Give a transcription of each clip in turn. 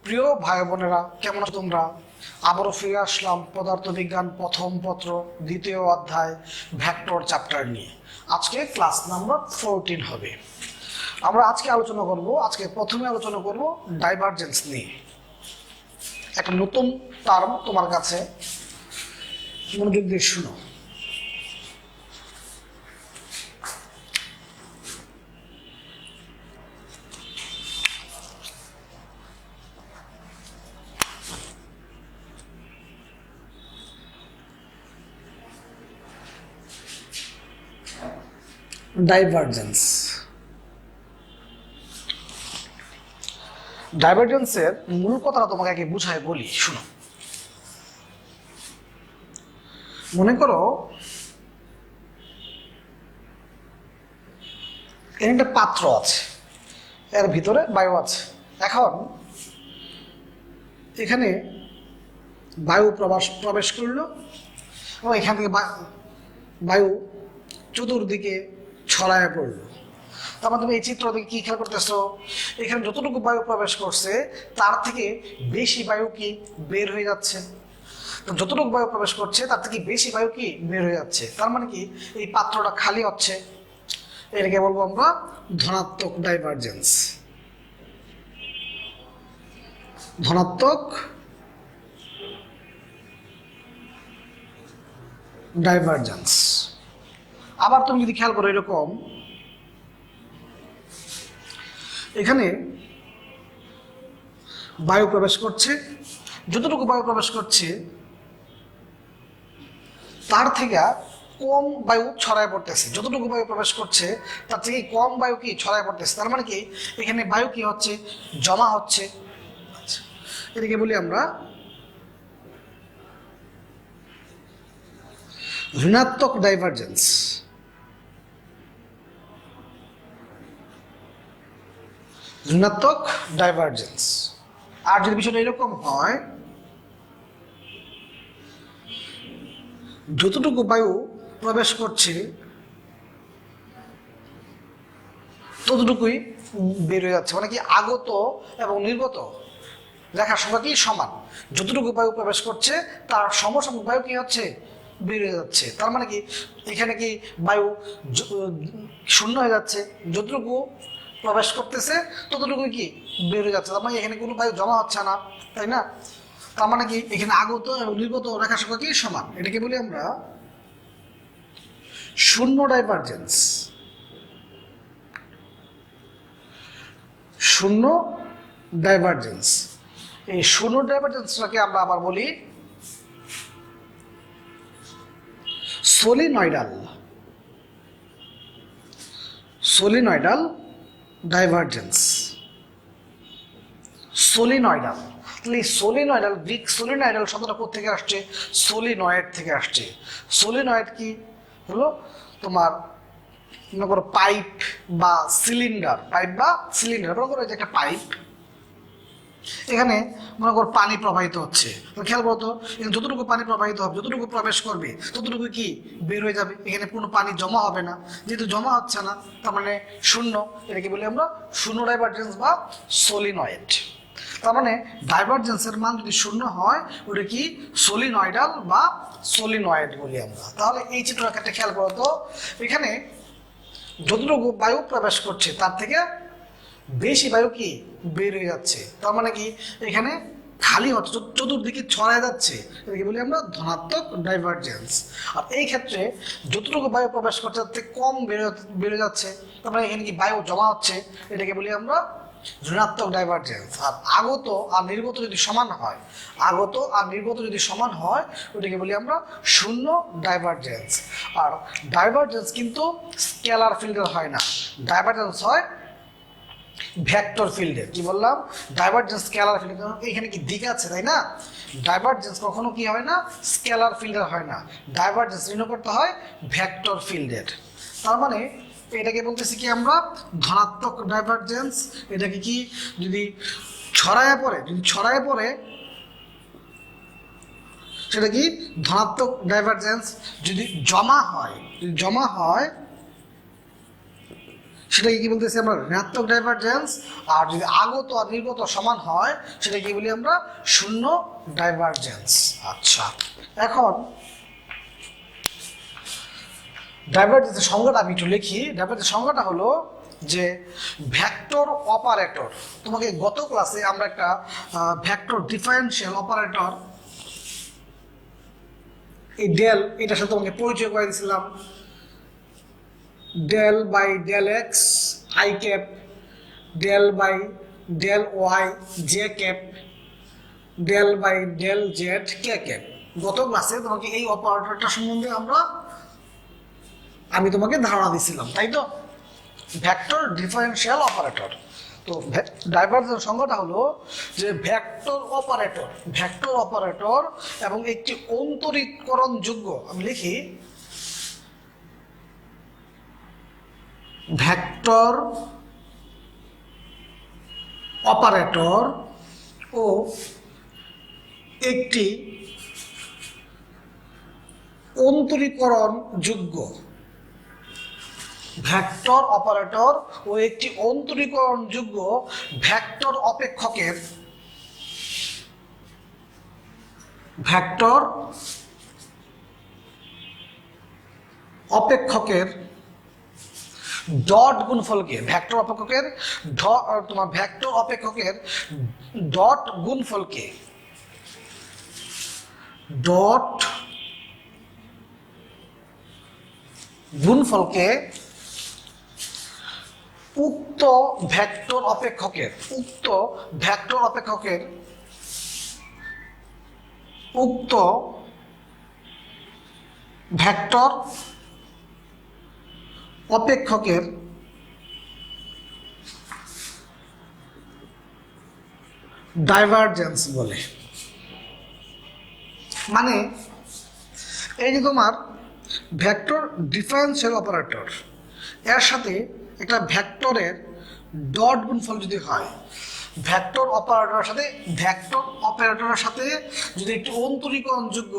প্রিয় ভাই বোনেরা, কেমন আছো তোমরা? আবারও ফিরে আসলাম পদার্থবিজ্ঞান প্রথম পত্র দ্বিতীয় অধ্যায় ভেক্টর চ্যাপ্টার নিয়ে। আজকে ক্লাস নাম্বার 14 হবে। আমরা আজকে প্রথমে আলোচনা করব ডাইভারজেন্স নিয়ে। একটা নতুন টার্ম তোমার কাছে, মনোযোগ দিয়ে শুনো। ডাইভারজেন্স। ডাইভারজেন্সের মূল কথাটা তোমাকে আগে বুঝায় বলি, শুনো। মনে করো এর একটা পাত্র আছে, এর ভিতরে বায়ু আছে। এখন এখানে বায়ু প্রবেশ করলো এবং এখান থেকে বায়ু চতুর্দিকে ছড়ায় পড়লো। তারপর তুমি এই চিত্র থেকে কি খেয়াল করতেছো? এখানে যতটুকু বায়ু প্রবেশ করছে তার থেকে বেশি বায়ু কি বের হয়ে যাচ্ছে। যতটুকু বায়ু প্রবেশ করছে তার থেকে বেশি বায়ু কি বের হয়ে যাচ্ছে। তার মানে কি এই পাত্রটা খালি হচ্ছে। এটাকে বলবো আমরা ধনাত্মক ডাইভারজেন্স। ধনাত্মক ডাইভারজেন্স। আবার তুমি যদি খেয়াল করো, এরকম এখানে বায়ু প্রবেশ করছে, যতটুকু বায়ু প্রবেশ করছে তার থেকে কম বায়ু ছড়ায় পড়তেছে। যতটুকু বায়ু প্রবেশ করছে তার থেকে কম বায়ু কি ছড়ায় পড়তেছে। তার মানে কি এখানে বায়ু কি হচ্ছে, জমা হচ্ছে। এদিকে বলি আমরা ঋণাত্মক ডাইভারজেন্স। ঋণাত্মক ডাইভারজেন্স। আর যদি বিষয়টা এরকম হয়, যতটুকু বায়ু প্রবেশ করছে ততটুকুই বের হয়ে যাচ্ছে। মানে কি আগত এবং নির্গত রেখার সংখ্যা কি সমান। যতটুকু বায়ু প্রবেশ করছে তার সমসাময়িক বায়ু কি হচ্ছে, বের হয়ে যাচ্ছে। তার মানে কি এখানে কি বায়ু শূন্য হয়ে যাচ্ছে, যতটুকু প্রবেশ করতেছে ততটুকুই কি বের হয়ে যাচ্ছে। তার মানে এখানে কোনো বায়ু জমা হচ্ছে না, তাই না? তার মানে কি এখানে আগত এবং নির্গত রেখার সংখ্যা কি সমান। এটাকে বলি আমরা শূন্য ডাইভারজেন্স। শূন্য ডাইভারজেন্স। এই শূন্য ডাইভারজেন্সটাকে আমরা আবার বলি সলিনয়েডাল। Solenoidal divergence. সলিনয়েডাল। তাহলে এই সলিনয়েডাল, গ্রিক সলিনয়েডাল শব্দটা কোথা থেকে আসছে? সলিনয়েড থেকে আসছে। সলিনয়েড কি হলো তোমার মনে করো পাইপ বা সিলিন্ডার। পাইপ বা সিলিন্ডার, মনে করো যে একটা পাইপ, এখানে মনে করো পানি প্রবাহিত হচ্ছে। খেয়াল করো তো, যতটুকু পানি প্রবাহিত হবে, যতটুকু প্রবেশ করবে ততটুকু কি বের হয়ে যাবে। এখানে কোনো পানি জমা হবে না, যেহেতু জমা হচ্ছে না তার মানে শূন্য। এটাকে বলি আমরা শূন্য ডাইভারজেন্স বা সলিনয়েড। তার মানে ডাইভারজেন্সের মান যদি শূন্য হয় ওটা কি সলিনয়েডাল বা সলিনয়েড বলি আমরা। তাহলে এই চিত্রটাকে একটা খেয়াল করো তো, এখানে যতটুকু বায়ু প্রবেশ করছে তার থেকে বেশি বায়ু কি বের হয়ে যাচ্ছে। তার মানে কি এখানে খালি হচ্ছে, চতুর্দিকে ছড়ায় যাচ্ছে। এটাকে বলি আমরা ধনাত্মক ডাইভারজেন্স। আর এই ক্ষেত্রে যতটুকু বায়ু প্রবেশ করছে তার থেকে কম বেড়ে যাচ্ছে। তার মানে এখানে কি বায়ু জমা হচ্ছে। এটাকে বলি আমরা ঋণাত্মক ডাইভারজেন্স। আর আগত আর নির্গত যদি সমান হয়, আগত আর নির্গত যদি সমান হয় ওটাকে বলি আমরা শূন্য ডাইভারজেন্স। আর ডাইভারজেন্স কিন্তু স্কেলার ফিল্ডের হয় না, ডাইভারজেন্স হয় ভেক্টর ফিল্ডের। কি বললাম? Divergence scalar field. এখানে কি দিক আছে, তাই না? ডাইভারজেন্স কখনো কি হয় না, স্কেলার ফিল্ডের হয় না। ডাইভারজেন্স নির্ণয় করতে হয় ভেক্টর ফিল্ডের। তার মানে এটাকে বলতেছি কি আমরা ধনাত্মক ডাইভারজেন্স। এটাকে কি যদি ছড়ায় পড়ে সেটা কি ধনাত্মক ডাইভারজেন্স। যদি জমা হয় সেটাকে কি বলতেছি আমরা ঋণাত্মক ডাইভারজেন্স। আর যদি আগত আর নির্গত সমান হয় সেটাকে কি বলি আমরা শূন্য ডাইভারজেন্স। আচ্ছা, এখন ডাইভারজেন্সের সংজ্ঞাটা আমি একটু লিখি। ডাইভারজেন্সের সংজ্ঞাটা হলো যে ভেক্টর অপারেটর। তোমাকে গত ক্লাসে আমরা একটা ভেক্টর ডিফারেনশিয়াল অপারেটর এই ডেল এটার সাথে তোমাকে পরিচয় করে দিয়েছিলাম। Del by del x i cap, del by del y j cap, del by del z k cap. গত ক্লাসে তোমাকে এই অপারেটরটা সম্বন্ধে আমি তোমাকে ধারণা দিছিলাম, তাই তো? Vector differential operator. তো ডাইভারজেন্স সংজ্ঞাটা হলো যে ভেক্টর অপারেটর এবং একটি অন্তরীকরণ যোগ্য, আমি লিখি ভেক্টর অপারেটর ও একটি অন্তরীকরণ যোগ্য, ভেক্টর অপারেটর ও একটি অন্তরীকরণযোগ্য ভেক্টর অপেক্ষকের ডট গুণফলকে ভেক্টর অপেক্ষকের ডট গুণফলকে উক্ত ভেক্টর অপেক্ষকের ডাইভারজেন্স বলে। মানে এই যে তোমার ভেক্টর ডিফারেনশিয়াল অপারেটর এর সাথে একটা ভেক্টরের ডট গুণফল যদি হয়, ভেক্টর অপারেটরের সাথে যদি একটি অন্তরীকরণযোগ্য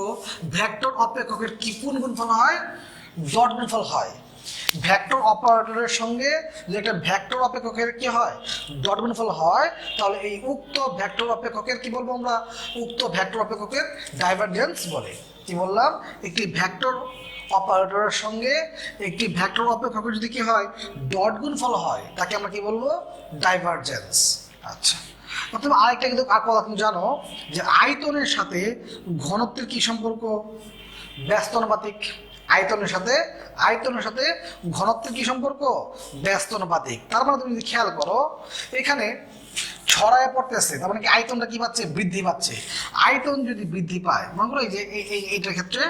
ভেক্টর অপেক্ষকের কি কোন গুণফল হয়? ডট গুণফল হয়। ভেক্টর অপারেটরের সঙ্গে যে একটা ভেক্টর অপেক্ষকের কি হয়? ডট গুণফল হয়। তাহলে এই উক্ত ভেক্টর অপেক্ষকের কি বলবো আমরা? উক্ত ভেক্টর অপেক্ষকের ডাইভারজেন্স বলে। কি বললাম? একটি ভেক্টর অপারেটরের সঙ্গে একটি ভেক্টর অপেক্ষকের যদি কি হয়? ডট গুণফল হয়, তাকে আমরা কি বলবো? ডাইভারজেন্স। আচ্ছা, অথবা আরেকটা কিন্তু কথা তুমি জানো যে আয়তনের সাথে ঘনত্বের কি সম্পর্ক? ব্যস্তানুপাতিক। আয়তনের সাথে ঘনত্বের কি সম্পর্ক? ব্যস্তানুপাতিক। তার মানে তুমি যদি খেয়াল করো এখানে ছড়ায় পড়তেছে, তার মানে কি আয়তনটা কি পাচ্ছে? বৃদ্ধি পাচ্ছে। আয়তন যদি বৃদ্ধি পায়, মনে করো এই যে এইটার ক্ষেত্রে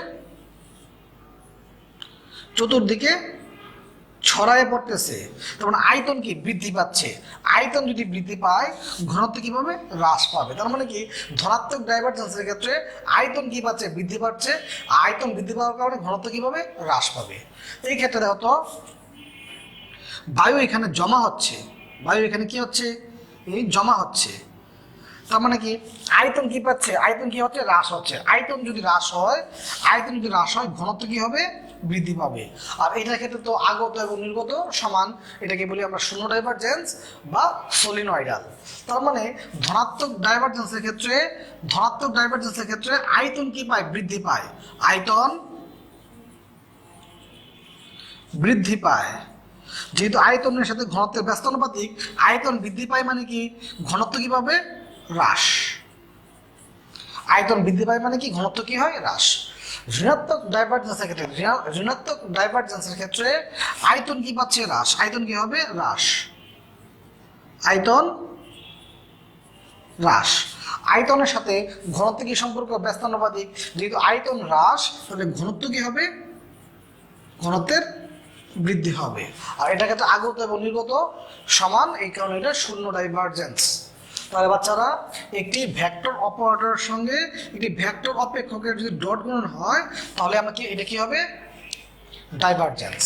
চতুর্দিকে ছড়ায় পড়তেছে, তার মানে আয়তন কি? বৃদ্ধি পাচ্ছে। আয়তন যদি বৃদ্ধি পায় ঘনত্ব কিভাবে? হ্রাস পাবে। তার মানে কি ধনাত্মক ডাইভারজেন্সের ক্ষেত্রে আয়তন কি পাচ্ছে? বৃদ্ধি পাচ্ছে। আয়তন বৃদ্ধি পাওয়ার কারণে ঘনত্ব কিভাবে? হ্রাস পাবে। এই ক্ষেত্রে দেখো তো বায়ু এখানে জমা হচ্ছে, এই জমা হচ্ছে। তার মানে কি আয়তন কি পাচ্ছে? আয়তন কি হচ্ছে? হ্রাস হচ্ছে। আয়তন যদি হ্রাস হয় ঘনত্ব কি হবে? বৃদ্ধি পাবে। আর এটার ক্ষেত্রে তো আগত এবং নির্গত সমান, এটাকে বলি আমরা শূন্য ডাইভারজেন্স বা সলিনয়েডাল। তার মানে ধনাত্মক ডাইভারজেন্সের ক্ষেত্রে আয়তন কি পায়? বৃদ্ধি পায়। আয়তন বৃদ্ধি পায়। যেহেতু আয়তনের সাথে ঘনত্বের ব্যস্তানুপাতিক, আয়তন বৃদ্ধি পায় মানে কি ঘনত্ব কি পাবে? হ্রাস। আয়তন বৃদ্ধি পায় মানে কি ঘনত্ব কি হয়? হ্রাস। ঋণাত্মক ডাইভারজেন্সের ক্ষেত্রে আয়তন কি পাচ্ছে? হ্রাস। আয়তন কি হবে? হ্রাস। আয়তনের সাথে ঘনত্ব কি সম্পর্ক? ব্যস্তানুপাতিক। যেহেতু আয়তন হ্রাস, তাহলে ঘনত্ব কি হবে? ঘনত্বের বৃদ্ধি হবে। আর এটা ক্ষেত্রে আগত এবং নির্গত সমান, এই কারণে এটা শূন্য ডাইভারজেন্স। তাহলে বাচ্চারা একটি ভেক্টর অপারেটরের সঙ্গে একটি ভেক্টর অপেক্ষকের যদি ডট গুণন হয় তাহলে এটা কি হবে? ডাইভারজেন্স।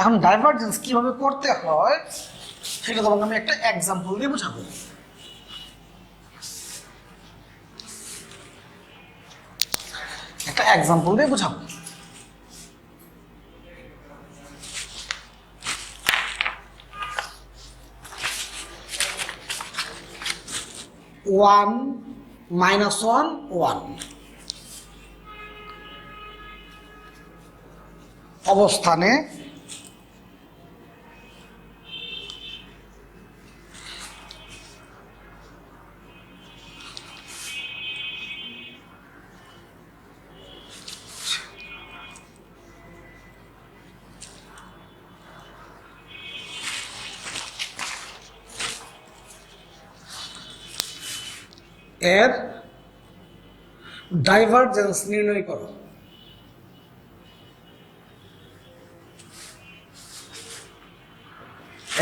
এখন ডাইভারজেন্স কিভাবে করতে হয় সেটা তোমাকে আমি একটা এক্সাম্পল দিয়ে বোঝাবো। একটা এক্সাম্পল দিয়ে বুঝাবো। ওয়ান মাইনাস ওয়ান ওয়ান অবস্থানে এর ডাইভারজেন্স নির্ণয় করো।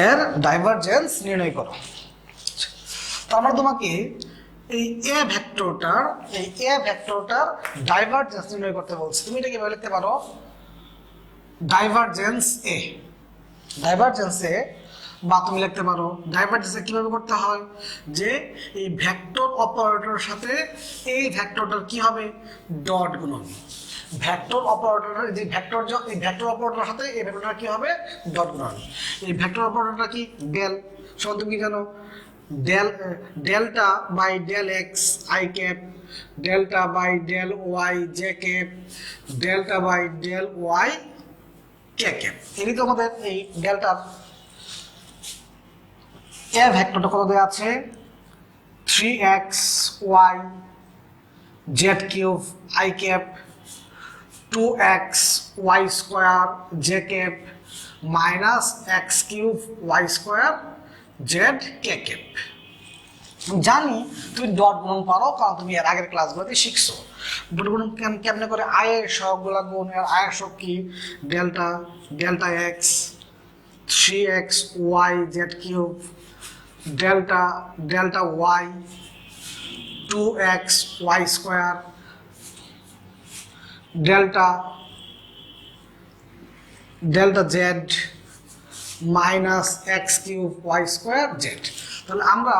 এর ডাইভারজেন্স নির্ণয় করো। তো আমরা তোমাকে এই এ ভেক্টরটার ডাইভারজেন্স নির্ণয় করতে বলছি। তুমি এটা কিভাবে লিখতে পারো? ডাইভারজেন্স এ বা তুমি লিখতে পারো ডাইভারজেন্স কিভাবে করতে হয়, যে এই ভেক্টর অপারেটরের সাথে এই ভেক্টরটার কি হবে? ডট গুণন। ভেক্টর অপারেটরের যে এই ভেক্টর অপারেটরের সাথে এই ভেক্টরটা কি হবে? ডট গুণন। এই ভেক্টর অপারেটরটা কি? ডেল। সমান তুমি কি জানো? Delta by del x i cap, delta by del y j cap, delta by del y k cap. এটি তো আমাদের এই ডেল্টার এ ভেক্টরটা কত দেওয়া আছে? 3xy z cube i cap, 2xy square j cap minus x cube y square z k cap. জানি তুমি ডট গুণন পারো, কারণ তুমি এর আগের ক্লাসগুলোতে শিখছো। ডট গুণন কেমনে করে? আয়ের সহগগুলা গুণ। এর আয়ের সহগ কি? Delta x 3xy z cube delta y 2xy square delta z minus x cube y square z. তাহলে আমরা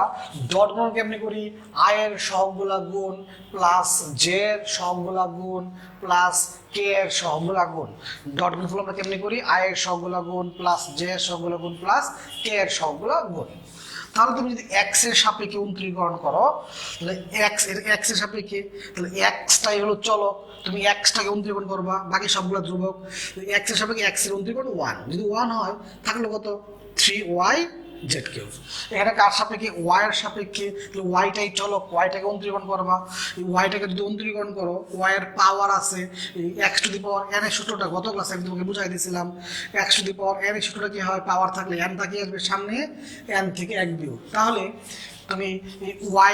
ডট গুণ কেমনি করি? আয়ের সহগগুলা গুণ প্লাস জে এর সহগগুলা গুণ প্লাস কে এর সহগগুলা গুণ। ডট গুণ আমরা কেমনি করি? আয়ের সহগগুলা গুণ প্লাস জে এর সহগগুলা গুণ প্লাস কে এর সহগগুলা গুণ। তাহলে তুমি যদি এক্স এর সাপেক্ষে উন্ত্রীকরণ করো, তাহলে এক্স এর সাপেক্ষে, তাহলে এক্সটাই হলো চলক, তুমি এক্সটাকে উন্ত্রীকরণ করবা, বাকি সবগুলো ধ্রুবক। এক্স এর সাপেক্ষে এক্স এর উন্ত্রীকরণ 1, যদি 1 হয় থাকলো কত? 3y z cube. এখানে কার সাপেক্ষে? ওয়াই এর সাপেক্ষে। তাহলে ওয়াইটাই চলক, ওয়াইটাকে উন্ত্রীকরণ করবা। এই ওয়াইটাকে যদি উন্ত্রীকরণ করো, ওয়াই এর পাওয়ার আছে এই x to the power N এর সূত্রটা গত ক্লাসে আমি তোমাকে বুঝাই দিয়েছিলাম। X to the power N এর সূত্রটা কি হয়? পাওয়ার থাকলে এন থাকি আসবে সামনে, এন থেকে এক বিয়োগ। তাহলে তুমি ওয়াই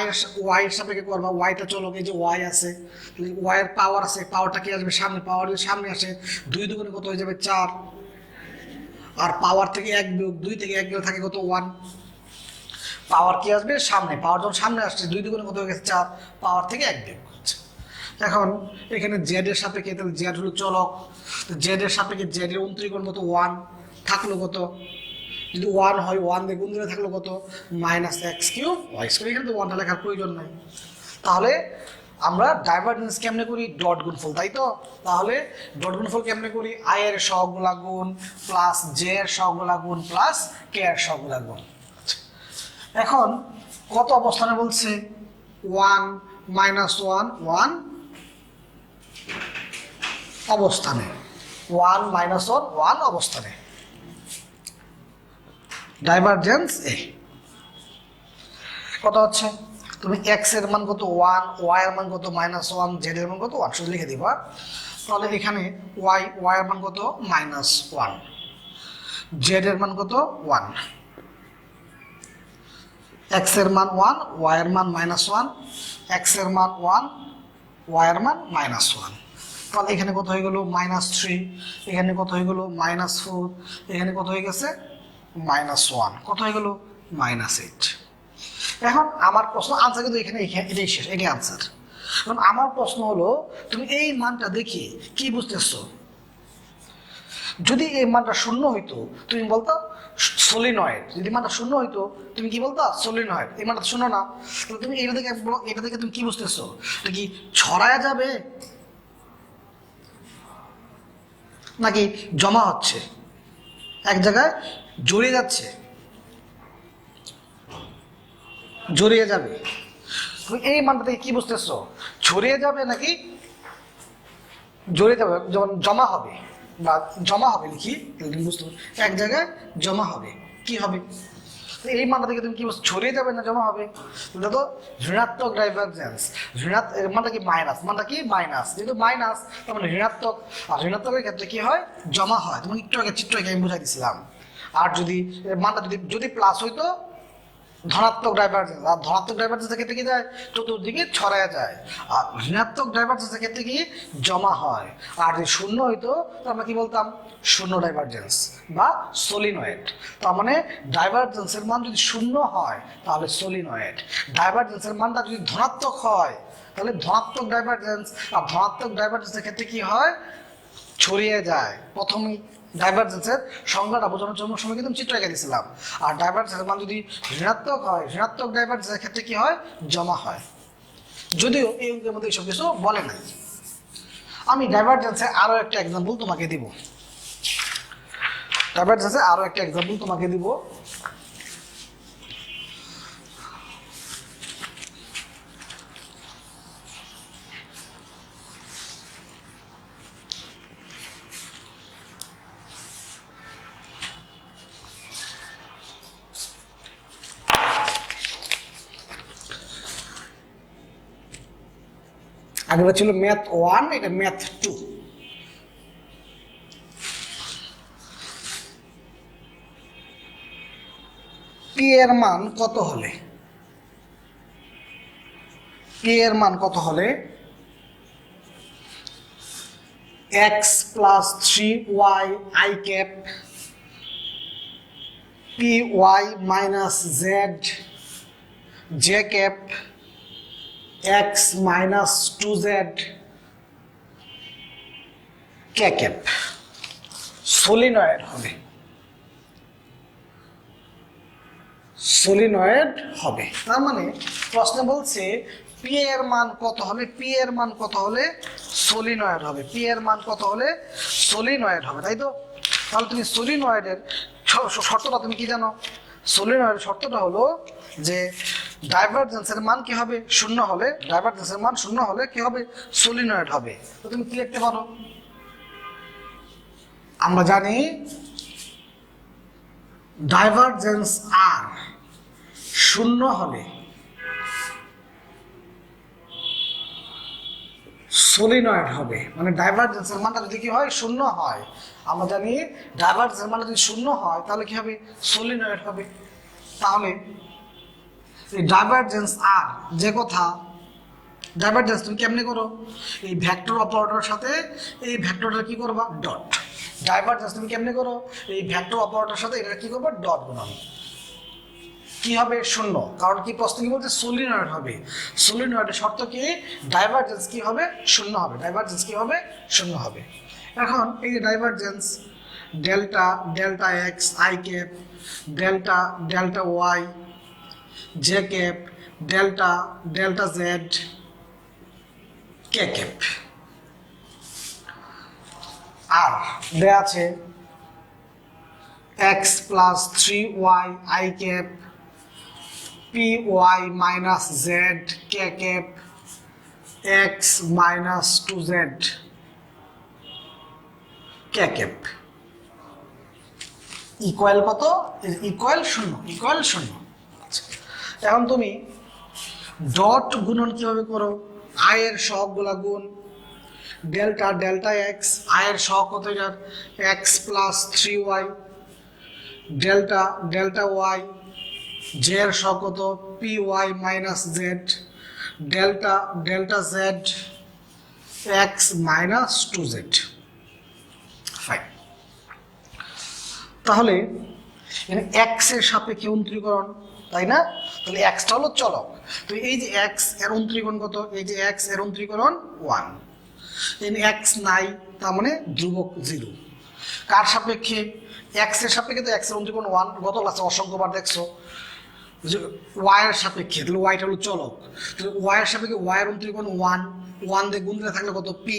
এর সাপেক্ষে করবা, ওয়াইটা চলক, এই যে ওয়াই আছে, ওয়াই এর পাওয়ার আছে, পাওয়ারটা কি আসবে সামনে, পাওয়ার যদি সামনে আসে 2 দুগুণে কত হয়ে যাবে? 4। আর পাওয়ার থেকে এক বিয়োগ, 2 থেকে এক বিয়োগ থাকে কত? 1। পাওয়ার কি আসবে? সামনে। পাওয়ার যখন সামনে আসছে 2 দুগুণে কত হয়ে গেছে? 4। পাওয়ার থেকে এক বিয়োগ হচ্ছে। এখন এখানে জেড এর সাপেক্ষে, তাহলে জেড হলো চলক, জেড এর সাপেক্ষে জেড এর উন্ত্রীকরণ কত? 1 থাকলো কত? যদি 1 হয় 1 দিয়ে গুণ দিলে থাকলো কত? Minus x cube y square. এখানে তো 1টা লেখার প্রয়োজন নাই। তাহলে আমরা ডাইভারজেন্স কেমনে করি? ডট গুণফল, তাই তো? তাহলে ডট গুণফল কেমনে করি? আই এর সহগগুলা গুণ প্লাস জে এর সহগগুলা গুণ প্লাস কে এর সহগগুলা গুণ। এখন কত অবস্থানে বলছে? 1 মাইনাস 1 1 অবস্থানে, 1 মাইনাস 1 1 অবস্থানে। ডাইভারজেন্স এ কত হচ্ছে? তুমি এক্স এর মান কত? 1, ওয়াই এর মান কত? -1, জেড এর মান কত? 1, শুধু লিখে দিবা। তাহলে এখানে ওয়াই এর মান কত? -1, জেড এর মান কত? 1, এক্স এর মান 1, ওয়াই এর মান -1, এক্স এর মান 1, ওয়াই এর মান -1। তাহলে এখানে কত হয়ে গেল? -3, এখানে কত হয়ে গেল? -4, এখানে কত হয়ে গেছে? -1, কত হয়ে গেল? -8। এখন আমার প্রশ্ন, আনসার কিন্তু এখানে এটাই শেষ, এটাই আনসার। এখন আমার প্রশ্ন হলো, তুমি এই মানটা দেখি কি বুঝতেছো? যদি এই মানটা 0 হইতো তুমি বলতো সলিনয়েড। যদি মানটা 0 হইতো তুমি কি বলতো? সলিনয়েড। এই মানটা 0 না, তাহলে তুমি এটা থেকে তুমি কি বুঝতেছো? এটা কি ছড়ায়া যাবে? নাকি জমা হচ্ছে, এক জায়গায় জড়িয়ে যাচ্ছে, জড়িয়ে যাবে। এই মানটা থেকে কি বুঝতেছো, ছড়িয়ে যাবে নাকি জড়িয়ে যাবে? যেমন জমা হবে বা জমা হবে লিখি, বুঝতে এক জায়গায় জমা হবে, কি হবে? এই মানটা থেকে তুমি কি বুঝছো, ছড়িয়ে যাবে না জমা হবে? দেখো ঋণাত্মক ডাইভারজেন্স, এর মানটা কি মাইনাস, মানটা কি মাইনাস, যেহেতু মাইনাস তার মানে ঋণাত্মক, আর ঋণাত্মকের ক্ষেত্রে কি হয়, জমা হয়। তোমাকে একটু আগে চিত্র আমি বুঝাই দিছিলাম। আর যদি এর মানটা যদি প্লাস হইতো ধনাত্মক ডাইভারজেন্স, আর ধনাত্মক ডাইভারজেন্সের ক্ষেত্রে কি যায়, চতুর্দিকে ছড়ায় যায়। আর ঋণাত্মক ডাইভারজেন্সের ক্ষেত্রে কি জমা হয়। আর যদি শূন্য হইতো তো আমরা কি বলতাম, শূন্য ডাইভারজেন্স বা সলিনয়েড। তার মানে ডাইভারজেন্সের মান যদি শূন্য হয় তাহলে সলিনয়েড, ডাইভারজেন্সের মানটা যদি ধনাত্মক হয় তাহলে ধনাত্মক ডাইভারজেন্স। আর ধনাত্মক ডাইভারজেন্সের ক্ষেত্রে কি হয়, ছড়িয়ে যায়। প্রথমেই ডাইভারজেন্সের সংজ্ঞাটা বোঝানোর জন্য সময় কিন্তু চিত্র এঁকে দিয়েছিলাম। আর ডাইভারজেন্সের মান যদি ঋণাত্মক হয়, ঋণাত্মক ডাইভারজেন্সের ক্ষেত্রে কি হয়, জমা হয়। যদিও এই অঙ্কের মধ্যে এইসব কিছু বলে নাই। আমি ডাইভারজেন্সের আরো একটা এক্সাম্পল তোমাকে দিব, ডাইভারজেন্সের আরো একটা এক্সাম্পল তোমাকে দিব। আগেটা ছিল ম্যাথ 1, এটা ম্যাথ 2। পি এর মান কত হলে, পি এর মান কত হলে x plus 3y i cap p y minus z j cap x minus 2z k cap solenoid হবে, সলিনয়েড হবে। তার মানে প্রশ্ন বলছে পি এর মান কত হলে, পি এর মান কত হলে সলিনয়েড হবে, পি এর মান কত হলে সলিনয়েড হবে, তাই তো? তাহলে তুমি সলিনয়েডের শর্তটা তুমি কি জানো? সলিনয়েডের শর্তটা হলো যে ডাইভারজেন্সের মান কি হবে, শূন্য হলে, ডাইভারজেন্সের মান শূন্য হলে কি হবে, সলিনয়েড হবে। তো তুমি কি লিখতে পারো, আমরা জানি ডাইভারজেন্স আর শূন্য হলে সলিনয়েড হবে। মানে ডাইভারজেন্সের মানটা যদি কি হয়, শূন্য হয়, আমরা জানি ডাইভারজেন্সের মানটা যদি শূন্য হয় তাহলে কি হবে, সলিনয়েড হবে। তাহলে এই ডাইভারজেন্স আর যে কথা, ডাইভারজেন্স তুমি কেমনে করো, এই ভেক্টর অপারেটরের সাথে এই ভেক্টরটা কি করবা, ডট। ডাইভারজেন্স তুমি কেমনে করো, এই ভেক্টর অপারেটরের সাথে এটা কি করবা, ডট গুণন। কি হবে, শূন্য। কারণ কি প্রশ্ন কি বলছে, সলিনয়েড হবে। সলিনয়েডের শর্ত কি, ডাইভারজেন্স কি হবে, শূন্য হবে, ডাইভারজেন্স কি হবে, শূন্য হবে। এখন এই যে divergence delta delta x i cap delta delta y j cap delta delta z k cap, আর দেয়া আছে x plus 3y i cap p y minus z k cap x minus 2z k cap equal কত, equal শূন্য, equal শূন্য। এখন তুমি dot গুণন কিভাবে করো, আয়ের সহগগুলা গুণ, ডেল্টা ডেল্টা এক্স আয়ের সহগ কত, এটার x plus 3y delta delta y j এর সহগ কত, p y minus z delta delta z x minus 2z। Fine. তাহলে এক্স এর সাপেক্ষে অন্তরীকরণ, তাই না? তাহলে এক্সটা হলো চলক, তো এই যে এক্স এর অন্তরীকরণ কত, এই যে এক্স এর অন্তরীকরণ 1, এক্স নাই তার মানে ধ্রুবক 0। কার সাপেক্ষে, এক্স এর সাপেক্ষে, তো এক্স এর অন্তরীকরণ 1, গত ক্লাসে অসংখ্যবার দেখছো যে ওয়াই এর সাপেক্ষে, তাহলে ওয়াইটা হলো চলক, তাহলে ওয়াই এর সাপেক্ষে ওয়াই এর অন্তরীকরণ 1 দিয়ে গুণ দিলে থাকলে কত, পি,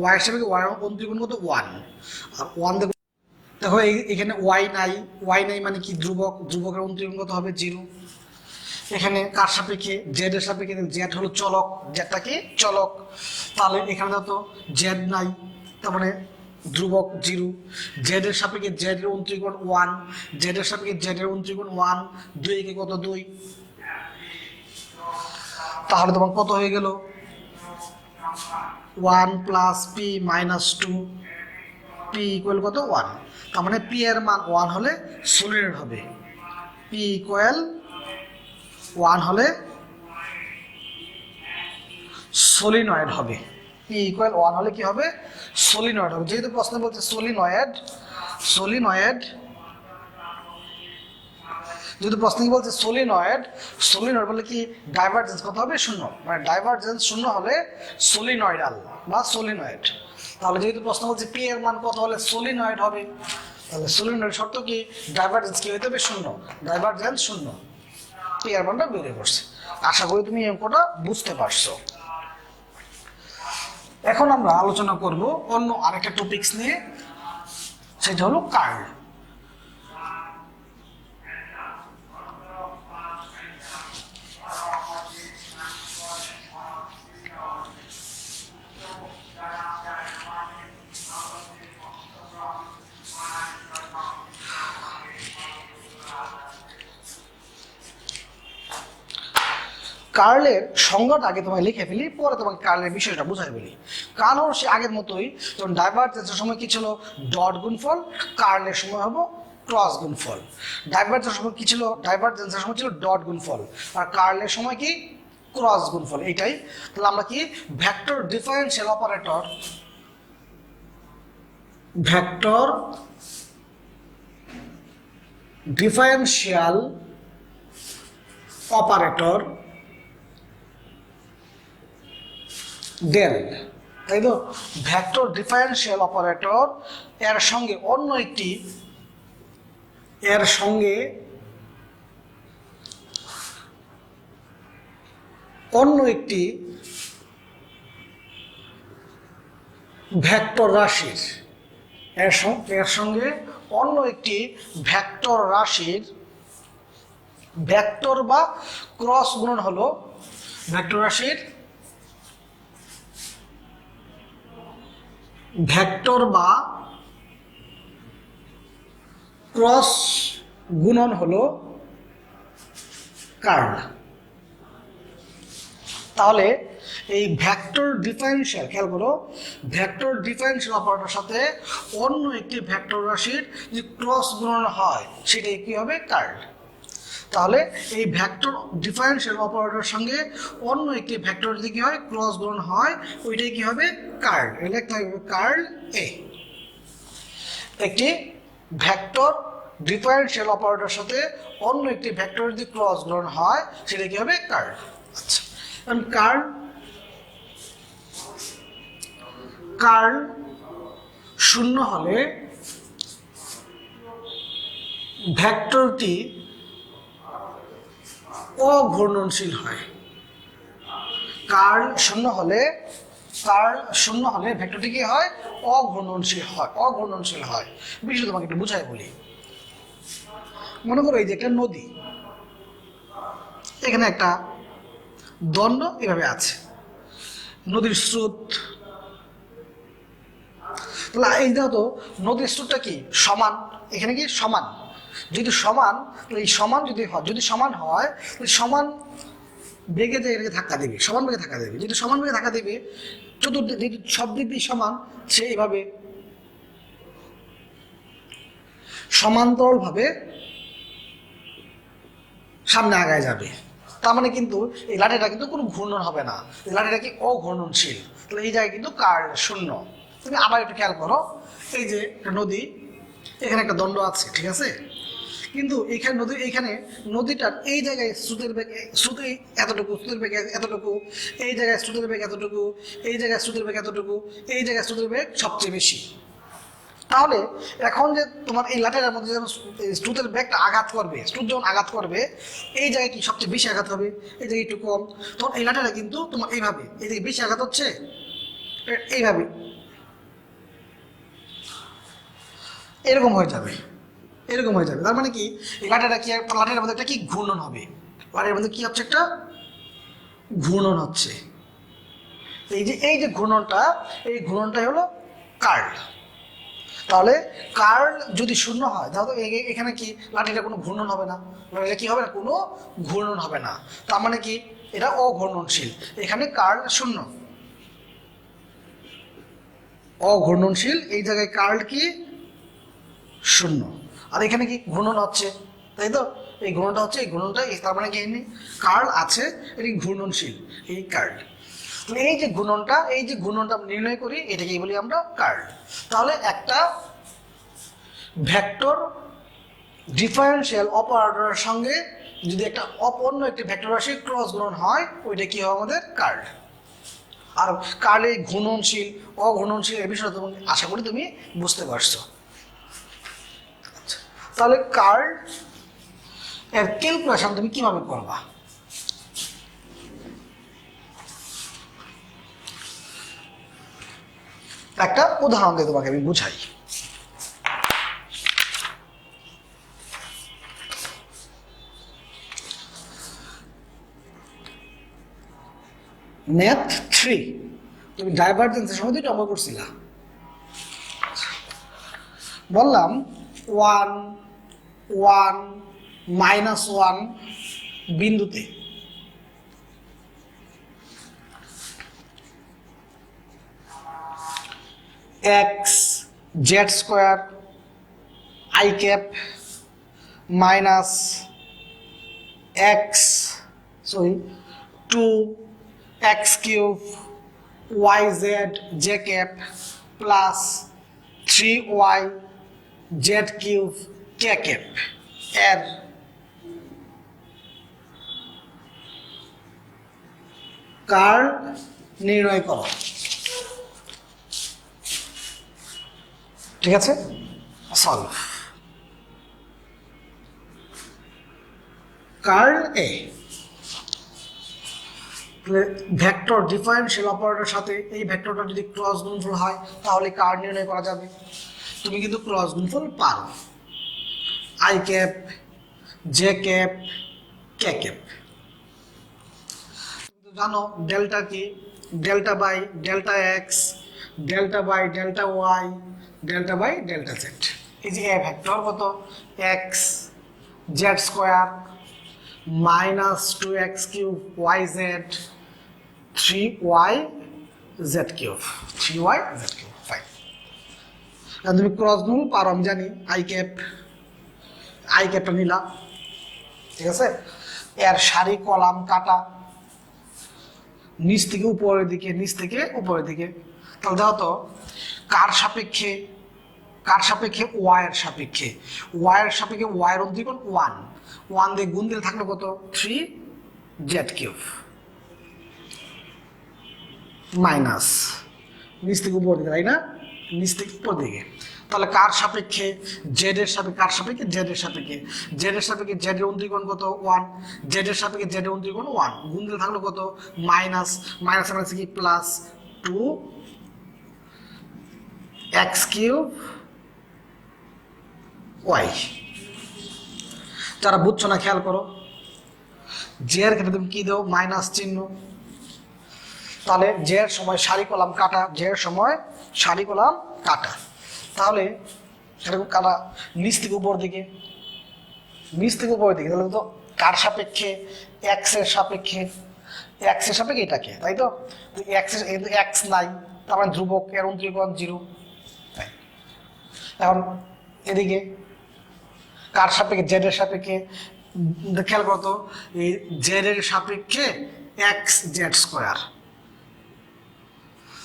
ওয়াই এর সাপেক্ষে ওয়াই অন্তরীকোণ কত 1, আর 1 দেখো এখানে ওয়াই নাই মানে কি ধ্রুবক, ধ্রুবকের অন্তরীকোণ কত হবে 0। এখানে কার সাপেক্ষে জেড এর সাপেক্ষে, জেড হলো চলক, জেডটা কি চলক, তাহলে এখানে তো জেড নাই তার মানে ধ্রুবক 0। জেড এর সাপেক্ষে জেড এর অন্তরীকোণ 1, জেড এর সাপেক্ষে জেড এর অন্তরীকোণ 1, 2 কে কত 2, তাহলে তোমার কত হয়ে গেল 1 plus P minus 2, P equal কত 1, তার মানে পি এর মান 1 হলে সলিনয়েড হবে, পি ইকুয়াল 1 হলে সলিনয়েড হবে, পি ইকুয়াল 1 হলে কি হবে সলিনয়েড হবে। যেহেতু প্রশ্ন বলছে সলিনয়েড যেহেতু প্রশ্ন কি বলছে সলিনয়েড বলে কি ডাইভারজেন্স কত হবে 0, মানে ডাইভারজেন্স 0 হলে সলিনয়েডাল বা সলিনয়েড। তাহলে যেহেতু প্রশ্ন বলছে পি এর মান কত হলে সলিনয়েড হবে, তাহলে সলিনয়েড শর্ত কি ডাইভারজেন্স কি হতে হবে 0, ডাইভারজেন্স 0, পি এর মানটা বেরিয়ে পড়ছে। আশা করি তুমি এই অঙ্কটা বুঝতে পারছো। এখন আমরা আলোচনা করব অন্য আরেকটা টপিকস নিয়ে, সেটা হলো কার্ল। কার্লের সংজ্ঞাটা আগে তোমায় লিখে ফেলি, পরে তোমাকে কার্লের বিষয়টা বুঝাই বলি। কার্ল হলো সে আগের মতোই, যেমন ডাইভারজেন্সের সময় কি ছিল ডট গুণফল, কার্লের সময় হবো ক্রস গুণফল। ডাইভারজেন্সের সময় কি ছিল, ডাইভারজেন্সের সময় ছিল ডট গুণফল, আর কার্লের সময় কি ক্রস গুণফল, এইটাই। তাহলে আমরা কি vector differential operator, vector differential operator del, তাই তো ভেক্টর ডিফারেনশিয়াল অপারেটর এর সঙ্গে অন্য একটি ভেক্টর রাশির, এর সঙ্গে অন্য একটি ভেক্টর রাশির ভেক্টর বা ক্রস গুণন হলো ভেক্টর রাশির ভেক্টর বা ক্রস গুণন হলো কার্ল। তাহলে এই ভেক্টর ডিফারেনশিয়াল, খেয়াল করো, ভেক্টর ডিফারেনশিয়াল অপারেটরের সাথে অন্য একটি ভেক্টর রাশির যে ক্রস গুণন হয় সেটাই কি হবে কার্ল। তাহলে এই ভেক্টর ডিফারেনশিয়াল অপারেটরের সঙ্গে অন্য একটি ভেক্টর যদি কি হয় ক্রস গুণন হয়, ওইটাই কি হবে কার্ল, লিখতে হবে কার্ল এ। একটি ভেক্টর ডিফারেনশিয়াল অপারেটরের সাথে অন্য একটি ভেক্টর যদি ক্রস গুণন হয় সেটা কি হবে কার্ল। আচ্ছা, কার্ল 0 হলে ভেক্টরটি অঘূর্ণনশীল হয়। কার্ল 0 হলে ভেক্টরটি কি হয় অঘূর্ণনশীল হয়। বিষয় তোমাকে একটু বুঝাই বলি। মনে করো এই যে একটা নদী, এখানে একটা দণ্ড এভাবে আছে, নদীর স্রোত, তাহলে এই দেখো তো নদীর স্রোতটা কি সমান, এখানে কি সমান, যদি সমান, এই সমান যদি সমান হয় সমান বেগে যে এটাকে ধাক্কা দেবে, সমান বেগে ধাক্কা দেবে, যদি সমান বেগে ধাক্কা দেবে চতুর্দিক সব দিক দিয়ে সমান, সে এইভাবে সমান্তরালভাবে সামনে আগায় যাবে। তার মানে কিন্তু এই লাঠিটা কিন্তু কোনো ঘূর্ণন হবে না, এই লাঠিটা কি অঘূর্ণনশীল। তাহলে এই জায়গায় কিন্তু কার্ল 0। তুমি আবার একটু খেয়াল করো, এই যে একটা নদী, এখানে একটা দণ্ড আছে, ঠিক আছে, কিন্তু এখানে নদীটার এই জায়গায় স্রোতের বেগ এতটুকু, স্রোতের বেগ এতটুকু, এই জায়গায় স্রোতের বেগ এতটুকু, এই জায়গায় স্রোতের বেগ এতটুকু, এই জায়গায় স্রোতের বেগ সবচেয়ে বেশি। তাহলে এখন যে তোমার এই লাঠিটার মধ্যে যখন স্রোতের বেগটা আঘাত করবে, স্রোত যখন আঘাত করবে এই জায়গায় কি সবচেয়ে বেশি আঘাত হবে, এই জায়গায় একটু কম, তখন এই লাঠিটা কিন্তু তোমার এইভাবে এই জায়গায় বেশি আঘাত হচ্ছে, এইভাবে এরকম হয়ে যাবে, এরকম হয়ে যাবে। তার মানে কি এই লাঠিটা কি, লাঠির মধ্যে একটা কি ঘূর্ণন হবে, লাঠির মধ্যে কি হচ্ছে, একটা ঘূর্ণন হচ্ছে। এই যে ঘূর্ণনটা, এই ঘূর্ণনটাই হলো কার্ল। তাহলে কার্ল যদি শূন্য হয় তাহলে এখানে কি লাঠিটা কোনো ঘূর্ণন হবে না, লাঠিটা কি হবে না, কোনো ঘূর্ণন হবে না। তার মানে কি এটা অঘূর্ণনশীল, এখানে কার্ল শূন্য, অঘূর্ণনশীল, এই জায়গায় কার্ল কি শূন্য। আর এখানে কি ঘূর্ণন হচ্ছে, তাই তো, এই ঘূর্ণনটা হচ্ছে, এই ঘূর্ণনটা, তার মানে কি কার্ল আছে, এটি ঘূর্ণনশীল, এই কার্ল। এই যে ঘূর্ণনটা, এই যে ঘূর্ণনটা নির্ণয় করি, এটাকেই বলি আমরা কার্ল। তাহলে একটা ভেক্টর ডিফারেনশিয়াল অপারেটরের সঙ্গে যদি একটা অন্য একটি ভেক্টর রাশির ক্রস গুণন হয়, ওইটা কি হবে আমাদের কার্ল। আর কার্লে ঘূর্ণনশীল অঘূর্ণনশীল এর বিষয়টা তুমি আশা করি তুমি বুঝতে পারছো। তাহলে কার্ল এর ক্যালকুলেশন তুমি কিভাবে করবা? একটা উদাহরণ দিয়ে তোমাকে আমি বুঝাই। ম্যাথ 3 তুমি ডাইভারজেন্সের সময় দুটো অঙ্ক করছিলা। বললাম 1 1 -1 বিন্দুতে x z square i cap minus x 2 x cube yz j cap plus 3y z cube k cap এর কার্ল নির্ণয় করো। ঠিক আছে, solve. Curl a vector differential অপারেটরের সাথে এই ভেক্টরটা যদি ক্রস গুণফল হয় তাহলে কার্ল নির্ণয় করা যাবে। তুমি কিন্তু ক্রস গুণফল পারো, i cap j cap k cap. জানো ডেল্টা কি, delta by delta x, delta by delta y, delta by delta z. এই যে এ ভেক্টর কত, x z square minus 2x cube y z 3y z cube, 3y z cube. Fine, তুমি cross গুণ পারো আমি জানি, I ক্যাপটা নিলাম। ঠিক আছে, এর সারি কলাম কাটা নিচ থেকে উপরের দিকে, নিচ থেকে উপরের দিকে। তাহলে দেখো তো কার সাপেক্ষে, কার সাপেক্ষে, ওয়াই এর সাপেক্ষে, ওয়াই এর সাপেক্ষে ওয়াই এর অন্তরীকোণ 1, 1 দিয়ে গুণ দিলে থাকলো কত 3z কিউব মাইনাস নিচ থেকে উপর দিকে, তাই না, নিচ থেকে উপর দিকে। তাহলে কার সাপেক্ষে, জেড এর সাপেক্ষে, কার সাপেক্ষে, জেড এর সাপেক্ষে, জেড এর সাপেক্ষে জেড এর অন্তরীকোণ কত 1, জেড এর সাপেক্ষে জেড এর অন্তরীকোণ 1, গুণ দিলে থাকলো কত মাইনাস, মাইনাস মাইনাস কি প্লাস 2x কিউব ওয়াই। যারা বুঝছো না খেয়াল করো, জে এর ক্ষেত্রে তুমি কি দাও, মাইনাস চিহ্ন। তাহলে জে এর সময় সারি কলাম কাটা, জে এর সময় সারি কলাম কাটা। তাহলে সেরকম কাটা নিচ থেকে উপর দিকে, নিচ থেকে উপরের দিকে। তাহলে তো কার সাপেক্ষে, এক্স এর সাপেক্ষে, এক্স এর সাপেক্ষে এটাকে, তাই তো, এক্স এর এক্স নাই, তার মানে ধ্রুবক, এর অন্তরীকোণ 0। এখন এদিকে কার সাপেক্ষে, জেড এর সাপেক্ষে, খেয়াল করতো এই জেড এর সাপেক্ষে এক্স জেড স্কোয়ার।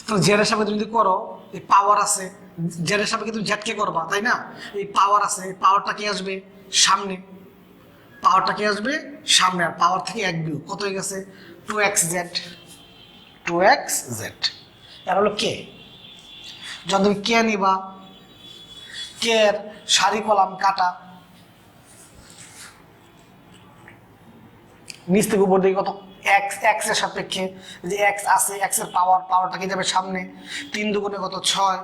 তো জেড এর সাপেক্ষে তুমি যদি করো, এই পাওয়ার আছে, জেড এর সাপেক্ষে তুমি জেড কে করবা, তাই না, এই পাওয়ার আছে, এই পাওয়ারটা কি আসবে সামনে, পাওয়ারটা কি আসবে সামনে, আর পাওয়ার থেকে 1 বিয়োগ কত হয়ে গেছে 2xz, 2xz। এর হলো কে। যখন তুমি কে নিবা, কে এর সারি কলাম কাটা, নিচ থেকে উপর দিকে কত এক্স, এক্স এর সাপেক্ষে যে এক্স আছে, এক্স এর পাওয়ার, পাওয়ারটা কি যাবে সামনে, 3 দুগুণে কত 6,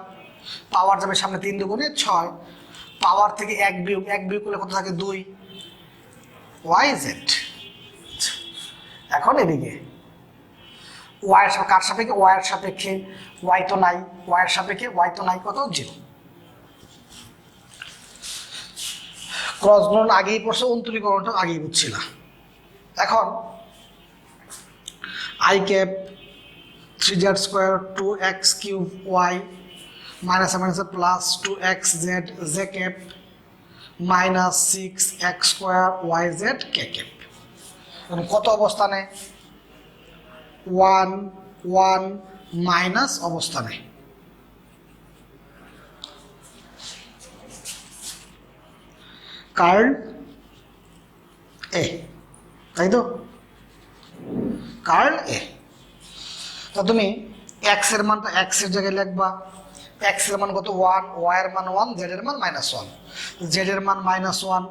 পাওয়ার যাবে সামনে 3 দুগুণে 6, পাওয়ার থেকে এক বিয়োগ করলে কত থাকে 2 yz। এখন এদিকে y এর সাপেক্ষে কার সাপেক্ষে y এর সাপেক্ষে y তো নাই, y এর সাপেক্ষে y তো নাই, কত 0। ক্রস গুণন আগেই পড়ছে, অন্তরীকরণটা আগেই বুঝছি না। এখন i cap 3z square 2x cube y minus minus plus 2xz z cap minus 6x square yz K cap. কত অবস্থানে 1 1 মাইনাস অবস্থানে। কার্ল এ, তাই তো, কার্ল এ। তা তুমি এক্স এর মানটা এক্স এর জায়গায় লিখবা, এক্স এর মান কত 1, ওয়াই এর মান 1, জেড এর মান -1, জেড এর মান -1,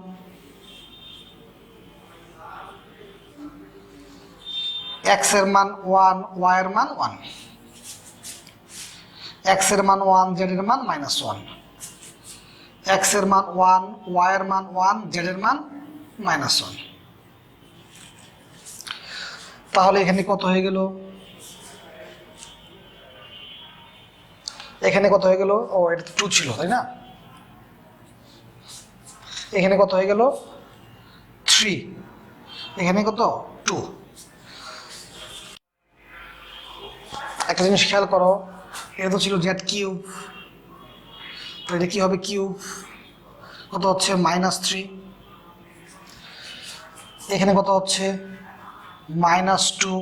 এক্স এর মান 1, ওয়াই এর মান 1, এক্স এর মান 1, জেড এর মান -1, এক্স এর মান 1, ওয়াই এর মান 1, জেড এর মান -1। তাহলে এখানে কত হয়ে গেল, এখানে কত হয়ে গেল, ও এটা তো 2 ছিল তাই না, এখানে কত হয়ে গেল 3, এখানে কত 2। একটা জিনিস খেয়াল করো, এটা তো ছিল জেড কিউব, তো এটা কি হবে কিউব, কত হচ্ছে -3, এখানে কত হচ্ছে -2,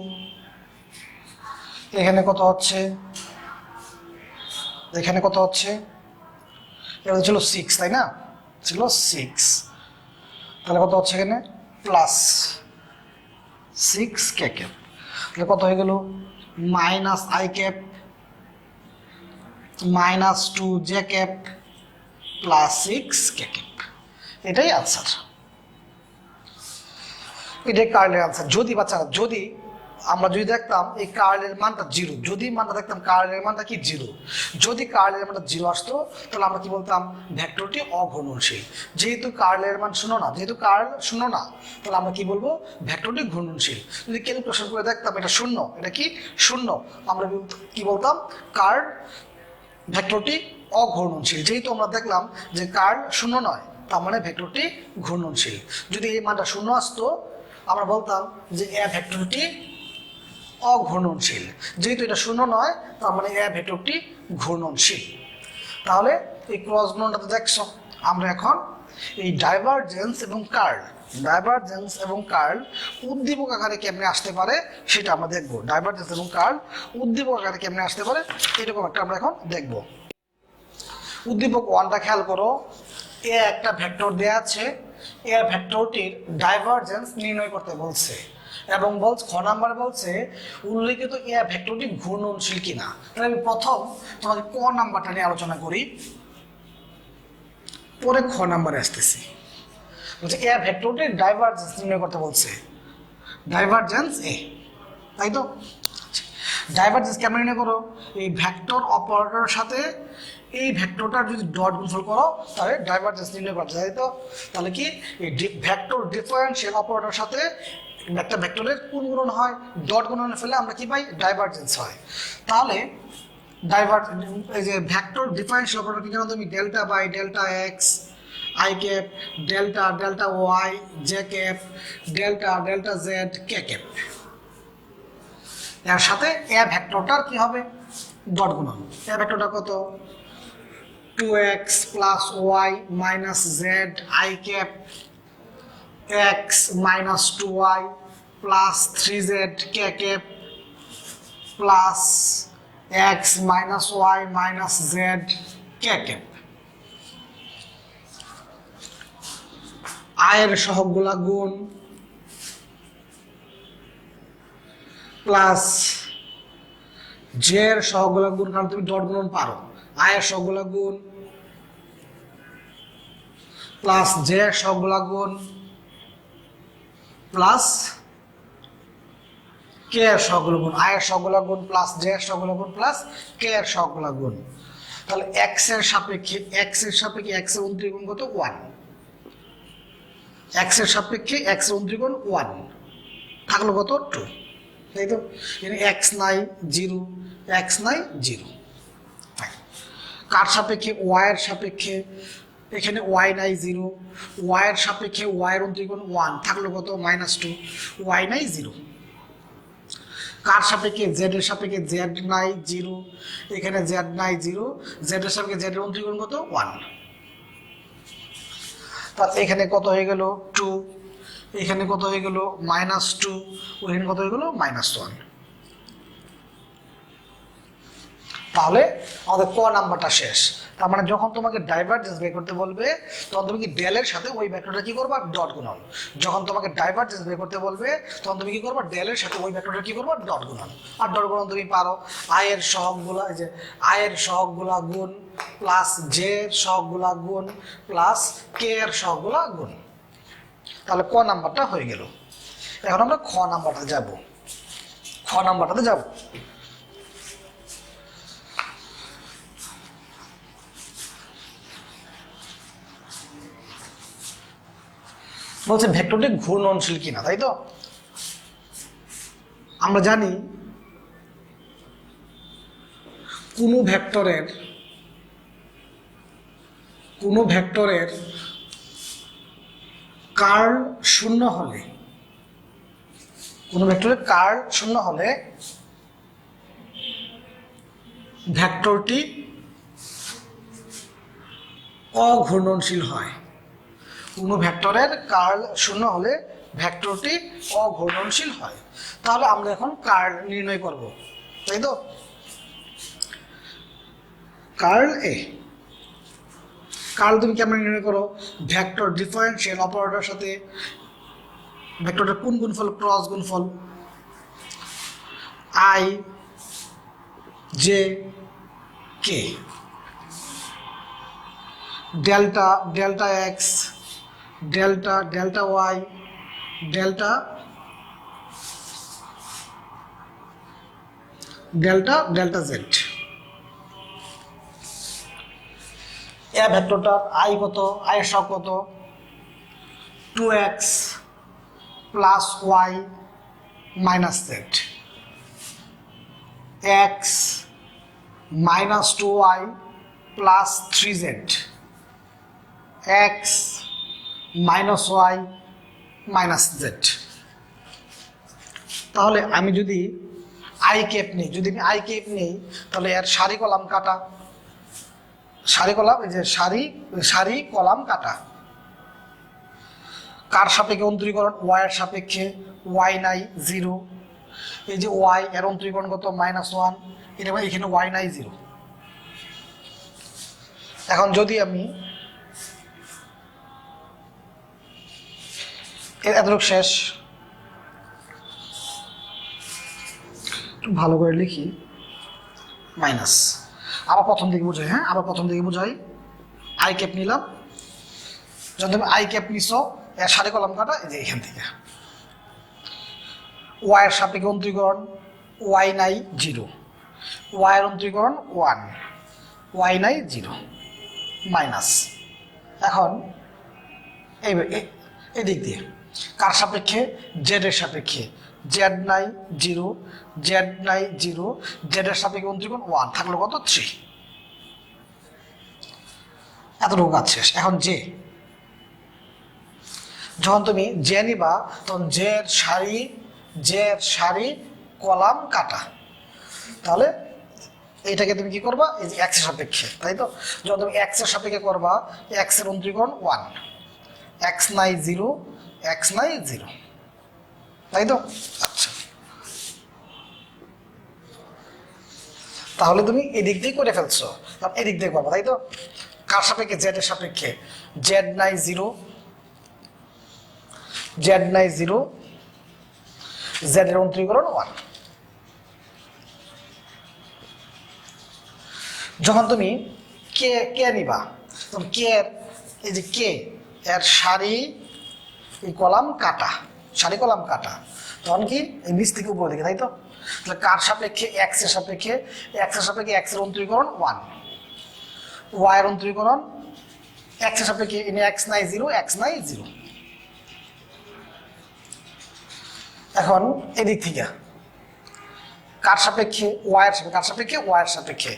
এখানে কত হচ্ছে, এখানে কত হচ্ছে, এটা ছিল 6 তাই না, ছিল 6, তাহলে কত হচ্ছে এখানে +6 কে ক্যাপ, তাহলে কত হয়ে গেল -i cap -2 J cap +6 K cap. এটাই আনসার, এটাই কার্লের আনসার। যদি বাচ্চারা যদি আমরা যদি দেখতাম এই কার্লের মানটা 0, যদি মানটা দেখতাম কার্লের মানটা কি 0, যদি কার্লের মানটা 0 আসতো তাহলে আমরা কি বলতাম ভেক্টরটি অঘূর্ণনশীল। যেহেতু কার্লের মান 0 না, যেহেতু কার্ল 0 না, তাহলে আমরা কি বলবো ভেক্টরটি ঘূর্ণনশীল। যদি ক্যালকুলেশন করে দেখতাম এটা 0, এটা কি 0, আমরা কি বলতাম কার্ল ভেক্টরটি অঘূর্ণনশীল। যেহেতু আমরা দেখলাম যে কার্ল 0 নয়, তার মানে ভেক্টরটি ঘূর্ণনশীল। যদি এই মানটা 0 আসতো আমরা বলতাম যে এ ভেক্টরটি অঘূর্ণনশীল। যেহেতু এটা 0 নয়, তার মানে এ ভেক্টরটি ঘূর্ণনশীল। তাহলে এই ক্রস গুণনটাতে দেখছো, আমরা এখন এই ডাইভারজেন্স এবং কার্ল, ডাইভারজেন্স এবং কার্ল উদ্দীপক আকারে কেমনে আসতে পারে সেটা আমরা দেখবো। ডাইভারজেন্স এবং কার্ল উদ্দীপক আকারে কেমনে আসতে পারে এরকম একটা আমরা এখন দেখবো। উদ্দীপক 1টা খেয়াল করো, এ একটা ভেক্টর দেয়া আছে, এ ভেক্টরটির ডাইভারজেন্স নির্ণয় করতে বলছে এবং খ নাম্বার বলছে উল্লেখিত এ ভেক্টরটি ঘূর্ণনশীল কিনা। তাহলে আমি প্রথম তোমাকে ক নাম্বারটা নিয়ে আলোচনা করি, পরে খ নাম্বারে আসতেছি। বলছে এ ভেক্টরটির ডাইভারজেন্স নির্ণয় করতে বলছে, ডাইভারজেন্স এ, তাই তো। ডাইভারজেন্স কেমন নির্ণয় করো, এই ভেক্টর অপারেটরের সাথে এই ভেক্টরটার যদি ডট গুণফল করো তাহলে ডাইভারজেন্স নির্ণয় করা যায়, তো তাহলে কি এই ভেক্টর ডিফারেন্সিয়াল অপারেটরের সাথে একটা ভেক্টরের কোন গুণন হয়, ডট গুণন ফেলে আমরা কি পাই ডাইভারজেন্স হয়। তাহলে এই যে ভেক্টর ডিফারেন্সিয়াল অপারেটর কি জানো তুমি, delta by delta x i cap delta delta y j cap delta delta z k cap, এর সাথে এ ভেক্টরটার কি হবে ডট গুণন। এ ভেক্টরটা কত 2x plus y minus z I cap x minus 2y plus 3z k cap plus x minus y minus z k cap। আয়ের সহগগুলা গুণ plus J এর সহগগুলা গুণ, কারণ তুমি ডট গুণন পারো, আয়ের সহগগুলা গুণ প্লাস জে এর সহগগুলা গুণ প্লাস কে এর সহগগুলা গুণ, আয়ের সহগগুলা গুণ প্লাস জে এর সহগগুলা গুণ প্লাস কে এর সহগগুলা গুণ। তাহলে এক্স এর সাপেক্ষে এক্স এর অন্তরীকরণ কত 1, এক্স এর সাপেক্ষে এক্স এর অন্তরীকরণ 1 থাকলো কত 2, তাই তো? এক্স নাই 0, এক্স নাই 0। কার সাপেক্ষে? ওয়াই এর সাপেক্ষে, এখানে ওয়াই নাই 0, ওয়াই এর সাপেক্ষে ওয়াই এর অন্তরীকরণ 1 থাকলো কত -2, ওয়াই নাই 0। কার সাপেক্ষে? জেড এর সাপেক্ষে জেড নাই 0, এখানে জেড নাই 0, জেড এর সাপেক্ষে জেড এর অন্তরীকরণ কত 1। তাহলে এখানে কত হয়ে গেল 2, এখানে কত হয়ে গেল -2, ওখানে কত হয়ে গেল -1। তাহলে আমাদের ক নাম্বারটা শেষ। তার মানে যখন তোমাকে ডাইভারজেন্স বের করতে বলবে তখন তুমি কি ডেলের সাথে ওই ভেক্টরটা কি করবা? ডট গুণন। যখন তোমাকে ডাইভারজেন্স বের করতে বলবে তখন তুমি কি করবা? ডেলের সাথে ওই ভেক্টরটা কি করবা? ডট গুণন। আর ডট গুণন তুমি পারো আয়ের সহগগুলা, এই যে আয়ের সহগগুলা গুণ প্লাস জে এর সহগগুলা গুণ প্লাস কে এর সহগগুলা গুণ। তাহলে ক নাম্বারটা হয়ে গেল। এখন আমরা খ নাম্বারটাতে যাব। খ নাম্বারটাতে যাব। বলছে ভেক্টরটি ঘূর্ণনশীল কিনা, তাই তো? আমরা জানি কোনো ভেক্টরের কার্ল শূন্য হলে, কোনো ভেক্টরের কার্ল শূন্য হলে ভেক্টরটি অঘূর্ণনশীল হয়। কোনো ভেক্টরের কার্ল শূন্য হলে ভেক্টরটি অঘূর্ণনশীল হয়। তাহলে আমরা এখন কার্ল নির্ণয় করব, তাই তো? কার্ল এ, কার্ল তুমি কেমন নির্ণয় করো? ভেক্টর ডিফারেনশিয়াল অপারেটরের সাথে ভেক্টরের কোন গুণফল? ক্রস গুণফল। I j k delta, delta x, delta, delta y, delta, delta, delta z. এ ভেক্টরটার আই কত? আয়ের সহগ কত? 2x plus y minus z, x minus 2y plus 3z, x minus y minus z. তাহলে আমি যদি আই ক্যাপ নিই, তাহলে এর সারি কলাম কাটা, সারি কলাম, এই যে সারি কলাম কাটা। কার সাপেক্ষে অন্তরীকরণ? ওয়াই এর সাপেক্ষে, ওয়াই নাই 0, এই যে ওয়াই এর অন্তরীকরণ কত? -1, এটা এখানে ওয়াই নাই 0। এখন যদি আমি এতটুকু শেষ, একটু ভালো করে লিখি, মাইনাস। আবার প্রথম দিকে বুঝাই, হ্যাঁ আবার প্রথম দিকে বুঝাই। আই ক্যাপ নিলাম, যখন তুমি আই ক্যাপ নিছো এর সারি কলাম কাটা, এই যে এখান থেকে ওয়াই এর সাপেক্ষে অন্তরীকরণ, ওয়াই নাই 0, ওয়াই এর অন্তরীকরণ 1, ওয়াই নাই 0 মাইনাস। এখন এই দিক দিয়ে কার সাপেক্ষে? জেড এর সাপেক্ষে, জেড নাই 0, জেড নাই 0, জেড এর সাপেক্ষে অন্তরীকরণ 1 থাকলো কত? 3। এতটুকু কাজ শেষ। এখন জে, যখন তুমি জে নিবা তখন জের সারি কলাম কাটা। তাহলে এইটাকে তুমি কি করবা? এই যে এক্স এর সাপেক্ষে, তাই তো? যখন তুমি এক্স এর সাপেক্ষে করবা, এক্স এর অন্তরীকরণ 1, এক্স নাই 0, এক্স নাই 0, তাই তো? আচ্ছা, তাহলে তুমি এদিক দিয়ে করে ফেলছো, এদিক দিয়ে করবা, তাই তো? কার সাপেক্ষে? জেড এর সাপেক্ষে, জেড নাই 0, জেড নাই 0, জেড এর অন্তরীকরণ 1। যখন তুমি কে নিবা তখন কে এর, এই যে কে এর সারি কলাম কাটা, সারি কলাম কাটা, তখন কি এই নিচ থেকে উপরে দিকে, তাই তো? তাহলে কার সাপেক্ষে? এক্স এর সাপেক্ষে, এক্স এর সাপেক্ষে এক্স এর অন্তরীকরণ 1, ওয়াই এর অন্তরীকরণ, এক্স এর সাপেক্ষে এনে এক্স নাই জিরো, এক্স নাই জিরো। এখন এদিক থেকে কার সাপেক্ষে ওয়াই এর সাপেক্ষে, কার সাপেক্ষে ওয়াই এর সাপেক্ষে,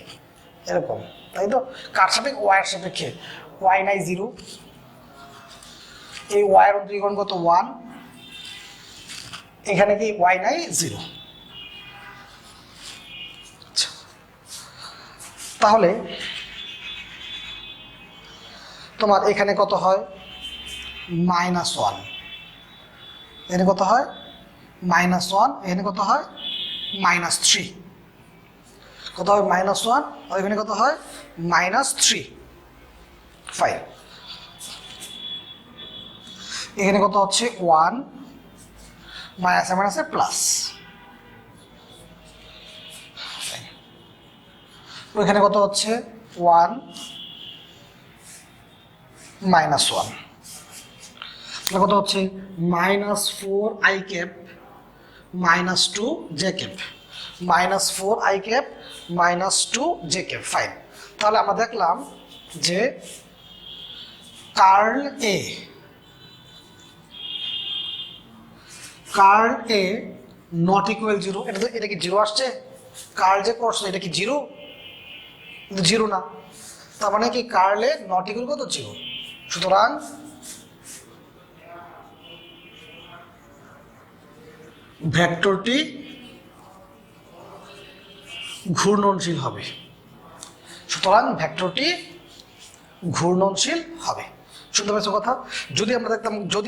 এরকম তাই তো, কার সাপেক্ষে ওয়াই এর সাপেক্ষে, ওয়াই নাই জিরো, এই ওয়াই এর অন্তরীকরণ কত 1, এখানে কি ওয়াই নাই জিরো। তাহলে তোমার এখানে কত হয় -1, এখানে কত হয় -1, এখানে কত হয় -3, কত হয় -1 আর এখানে কত হয় -3, ফাইন। এখানে কত হচ্ছে 1 মাইনাসে মাইনাসে প্লাস, ওইখানে কত হচ্ছে 1 -1, কত হচ্ছে -4i cap -2j cap, -4i cap -2j cap, fine. তাহলে আমরা দেখলাম যে curl a not equal zero, এটা কি জিরো আসছে? কার্ল যে করছো এটা কি জিরো? কিন্তু জিরো না, তার মানে কি কার্ল এ নট ইকুয়াল কত জিরো। সুতরাং ভেক্টরটি ঘূর্ণনশীল হবে, সুতরাং ভেক্টরটি ঘূর্ণনশীল হবে। শুনতে পাচ্ছ কথা? যদি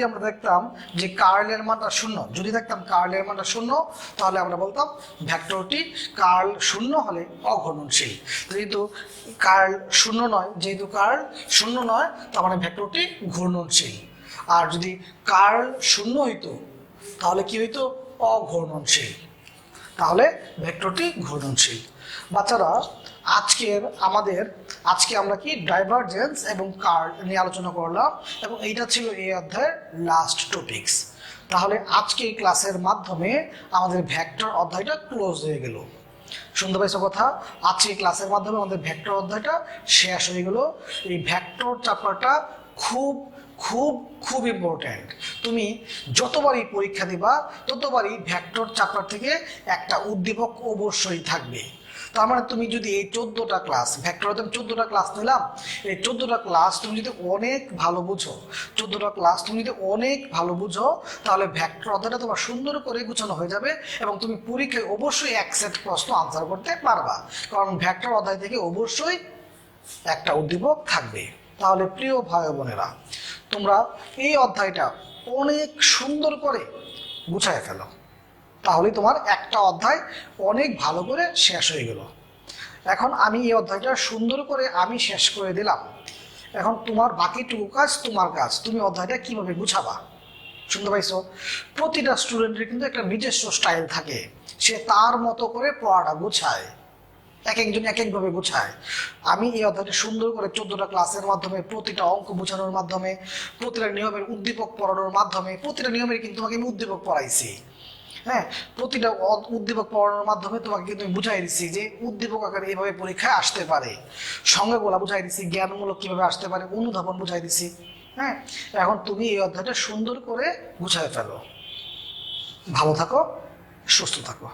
আমরা দেখতাম যে কার্লের মানটা শূন্য, যদি দেখতাম কার্লের মানটা শূন্য, তাহলে আমরা বলতাম ভেক্টরটি কার্ল শূন্য হলে অঘূর্ণনশীল। যেহেতু কার্ল শূন্য নয়, তার মানে ভেক্টরটি ঘূর্ণনশীল। আর যদি কার্ল শূন্য হইতো তাহলে কি হইতো? অঘূর্ণনশীল। তাহলে ভেক্টরটি ঘূর্ণনশীল। বাচ্চারা, আজকে আমরা কি ডাইভারজেন্স এবং কার্ল নিয়ে আলোচনা করলাম, এবং এইটা ছিল এই অধ্যায়ের লাস্ট টপিকস। তাহলে আজকে এই ক্লাসের মাধ্যমে আমাদের ভেক্টর অধ্যায়টা ক্লোজ হয়ে গেল। শুনতে পাইছো কথা? আজকে এই ক্লাসের মাধ্যমে আমাদের ভেক্টর অধ্যায়টা শেষ হয়ে গেল। এই ভেক্টর চ্যাপ্টারটা খুব খুব খুব ইম্পর্ট্যান্ট। তুমি যতবারই পরীক্ষা দিবা ততবারই ভেক্টর চ্যাপ্টার থেকে একটা উদ্দীপক অবশ্যই থাকবে। তার মানে তুমি যদি এই 14টা ক্লাস, ভেক্টর 14টা ক্লাস নিলাম, এই 14টা ক্লাস তুমি যদি অনেক ভালো বুঝো, তাহলে ভেক্টর অধ্যায়টা তোমার সুন্দর করে গুছানো হয়ে যাবে এবং তুমি পরীক্ষায় অবশ্যই এক সেট প্রশ্ন আনসার করতে পারবা, কারণ ভেক্টর অধ্যায় থেকে অবশ্যই একটা উদ্দীপক থাকবে। তাহলে প্রিয় ভাই বোনেরা, তোমরা এই অধ্যায়টা অনেক সুন্দর করে গুছায় ফেলো, তাহলে তোমার একটা অধ্যায় অনেক ভালো করে শেষ হয়ে গেল। এখন আমি এই অধ্যায়টা সুন্দর করে আমি শেষ করে দিলাম। এখন তোমার বাকিটুকু কাজ, তোমার কাজ, তুমি অধ্যায়টা কিভাবে গুছাবা। শুনতে পাইছো? প্রতিটা স্টুডেন্টের কিন্তু একটা নিজস্ব স্টাইল থাকে, সে তার মতো করে পড়াটা গুছায়, এক একজন এক একভাবে গুছায়। আমি এই অধ্যায়টা সুন্দর করে 14টা ক্লাসের মাধ্যমে, প্রতিটা অঙ্ক বোঝানোর মাধ্যমে, প্রতিটা নিয়মের উদ্দীপক পড়ানোর মাধ্যমে, প্রতিটা নিয়মের কিন্তু তোমাকে আমি উদ্দীপক পড়াইছি। হ্যাঁ, প্রতিটা উদ্দীপক পড়ানোর মাধ্যমে তোমাকে কিন্তু আমি বুঝাই দিচ্ছি যে উদ্দীপক আকারে এভাবে পরীক্ষায় আসতে পারে, সংজ্ঞাগুলা বুঝাই দিচ্ছি, জ্ঞানমূলক কিভাবে আসতে পারে, অনুধাবন বুঝাই দিচ্ছি। হ্যাঁ, এখন তুমি এই অধ্যায়টা সুন্দর করে গুছায় ফেলো। ভালো থাকো, সুস্থ থাকো।